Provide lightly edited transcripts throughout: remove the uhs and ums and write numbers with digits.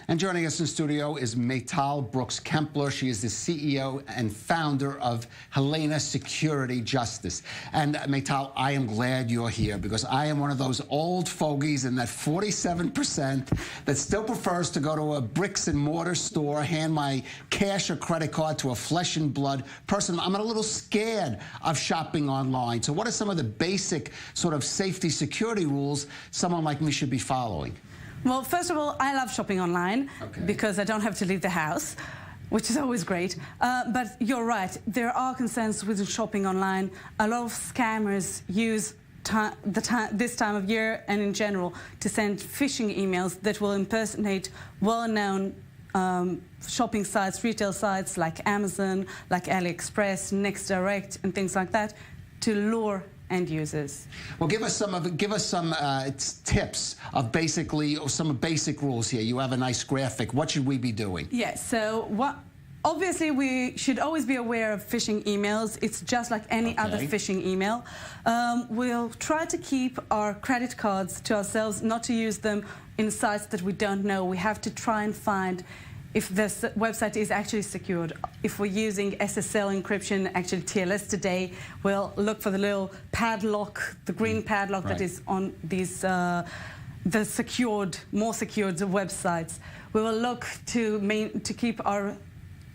And joining us in studio is Maytal Brooks Kempler. She is the CEO and founder of Helena Security Justice. And Maytal, I am glad you're here because I am one of those old fogies in that 47% that still prefers to go to a bricks and mortar store, hand my cash or credit card to a flesh and blood person. I'm a little scared of shopping online. So what are some of the basic sort of safety security rules someone like me should be following? Well, first of all, I love shopping online because I don't have to leave the house, which is always great. But you're right, there are concerns with shopping online. A lot of scammers use this time of year and in general to send phishing emails that will impersonate well-known shopping sites, retail sites like Amazon, like AliExpress, NextDirect, and things like that to lure end users. Well, give us some tips of basically some basic rules here. You have a nice graphic. What should we be doing? Yes. So obviously, we should always be aware of phishing emails. It's just like any other phishing email. We'll try to keep our credit cards to ourselves, not to use them in sites that we don't know. We have to try and find if this website is actually secured. If we're using SSL encryption, actually TLS today, we'll look for the little padlock, the green padlock that is on these the more secured websites. We will look to keep our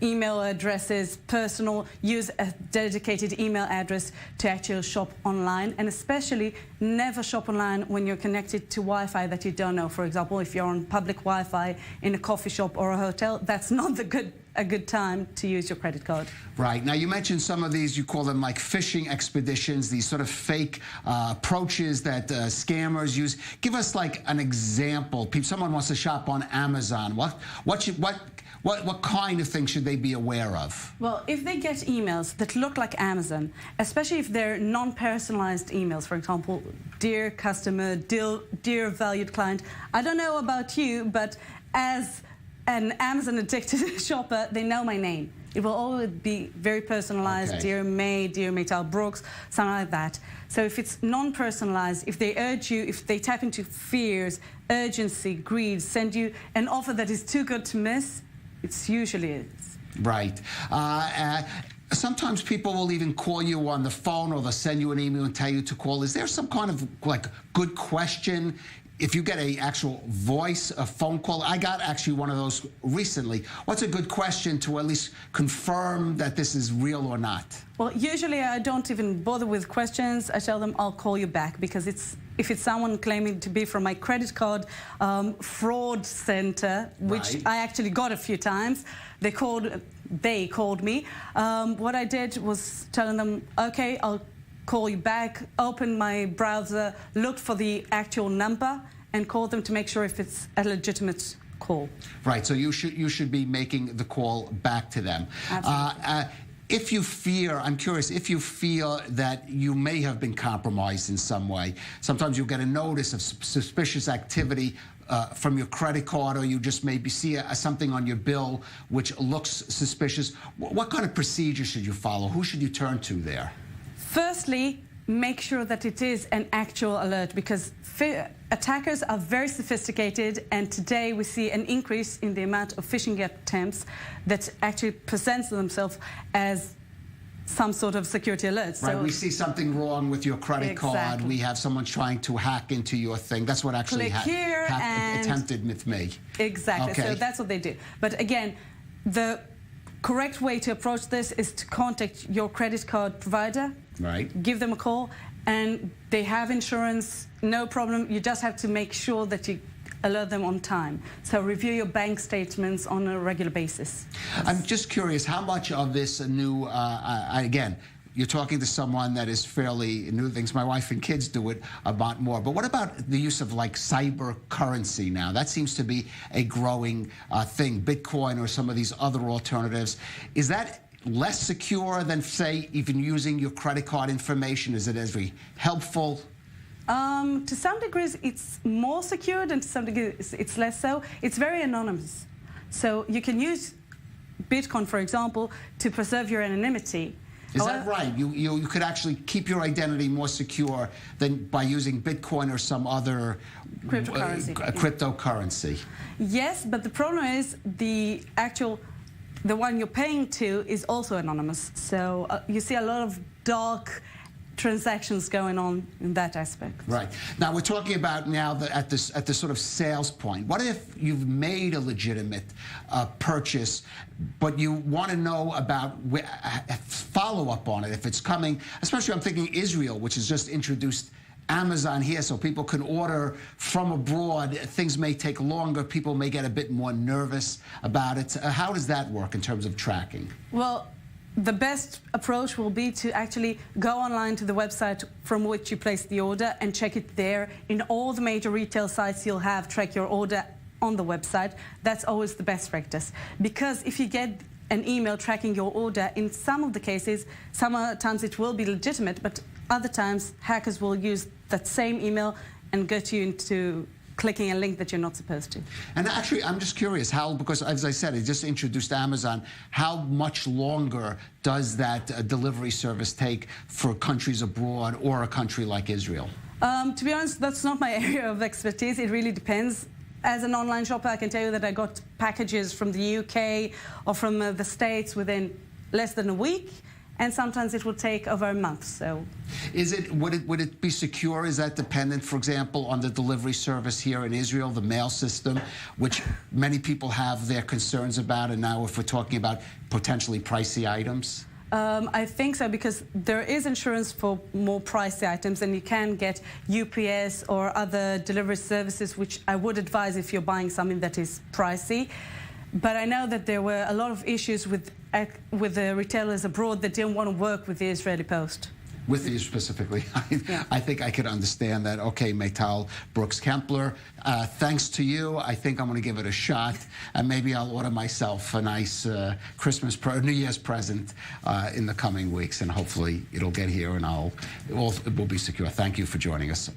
email addresses personal, use a dedicated email address to actually shop online, and especially never shop online when you're connected to Wi-Fi that you don't know. For example, if you're on public Wi-Fi in a coffee shop or a hotel, that's not a good time to use your credit card. Right. Now, you mentioned some of these, you call them like phishing expeditions, these sort of fake approaches that scammers use. Give us like an example. Someone wants to shop on Amazon. What kind of things should they be aware of? Well, if they get emails that look like Amazon, especially if they're non-personalized emails, for example, dear customer, dear valued client, I don't know about you, but as an Amazon addicted shopper, they know my name. It will always be very personalized, dear May, dear Maytal Brooks, something like that. So if it's non-personalized, if they urge you, if they tap into fears, urgency, greed, send you an offer that is too good to miss, it usually is. Right. Sometimes people will even call you on the phone or they'll send you an email and tell you to call. Is there some kind of like good question? If you get a actual voice, a phone call, I got actually one of those recently. What's a good question to at least confirm that this is real or not? Well, usually I don't even bother with questions. I tell them I'll call you back because if it's someone claiming to be from my credit card fraud center, which I actually got a few times, they called me. What I did was telling them, okay, I'll call you back, open my browser, look for the actual number, and call them to make sure if it's a legitimate call. Right, so you should be making the call back to them. Absolutely. If you fear, I'm curious, if you feel that you may have been compromised in some way, sometimes you'll get a notice of suspicious activity from your credit card, or you just maybe see something on your bill which looks suspicious. What kind of procedure should you follow? Who should you turn to there? Firstly, make sure that it is an actual alert because attackers are very sophisticated, and today we see an increase in the amount of phishing attempts that actually presents themselves as some sort of security alert. Right, so we see something wrong with your credit card. We have someone trying to hack into your thing. That's what actually attempted with me. Exactly, so that's what they do. But again, the correct way to approach this is to contact your credit card provider. Right. Give them a call, and they have insurance, no problem. You just have to make sure that you alert them on time. So review your bank statements on a regular basis. I'm just curious, how much of this new, again, you're talking to someone that is fairly new things. My wife and kids do it a lot more. But what about the use of like cyber currency now? That seems to be a growing thing. Bitcoin or some of these other alternatives. Is that less secure than, say, even using your credit card information? Is it as very helpful? To some degrees, it's more secure, and to some degrees, it's less so. It's very anonymous. So you can use Bitcoin, for example, to preserve your anonymity. Is that right? You could actually keep your identity more secure than by using Bitcoin or some other cryptocurrency. Yes, but the problem is the one you're paying to is also anonymous. So you see a lot of dark transactions going on in that aspect. Right. Now we're talking about at the sort of sales point. What if you've made a legitimate purchase, but you want to know about follow up on it if it's coming? Especially, I'm thinking Israel, which has just introduced Amazon here, so people can order from abroad. Things may take longer. People may get a bit more nervous about it. How does that work in terms of tracking? Well, the best approach will be to actually go online to the website from which you place the order and check it there. In all the major retail sites you'll have, track your order on the website. That's always the best practice. Because if you get an email tracking your order, in some of the cases, sometimes it will be legitimate, but other times hackers will use that same email and get you into clicking a link that you're not supposed to. And actually, I'm just curious how, because as I said, it just introduced Amazon, how much longer does that delivery service take for countries abroad or a country like Israel? To be honest, that's not my area of expertise. It really depends. As an online shopper, I can tell you that I got packages from the UK or from the States within less than a week. And sometimes it will take over a month. So, would it be secure? Is that dependent, for example, on the delivery service here in Israel, the mail system, which many people have their concerns about? And now, if we're talking about potentially pricey items, I think so, because there is insurance for more pricey items, and you can get UPS or other delivery services, which I would advise if you're buying something that is pricey. But I know that there were a lot of issues with the retailers abroad that didn't want to work with the Israeli Post. With you specifically, I think I could understand that. Okay, Maytal Brooks Kempler, thanks to you. I think I'm going to give it a shot, and maybe I'll order myself a nice New Year's present in the coming weeks, and hopefully it'll get here and it will be secure. Thank you for joining us.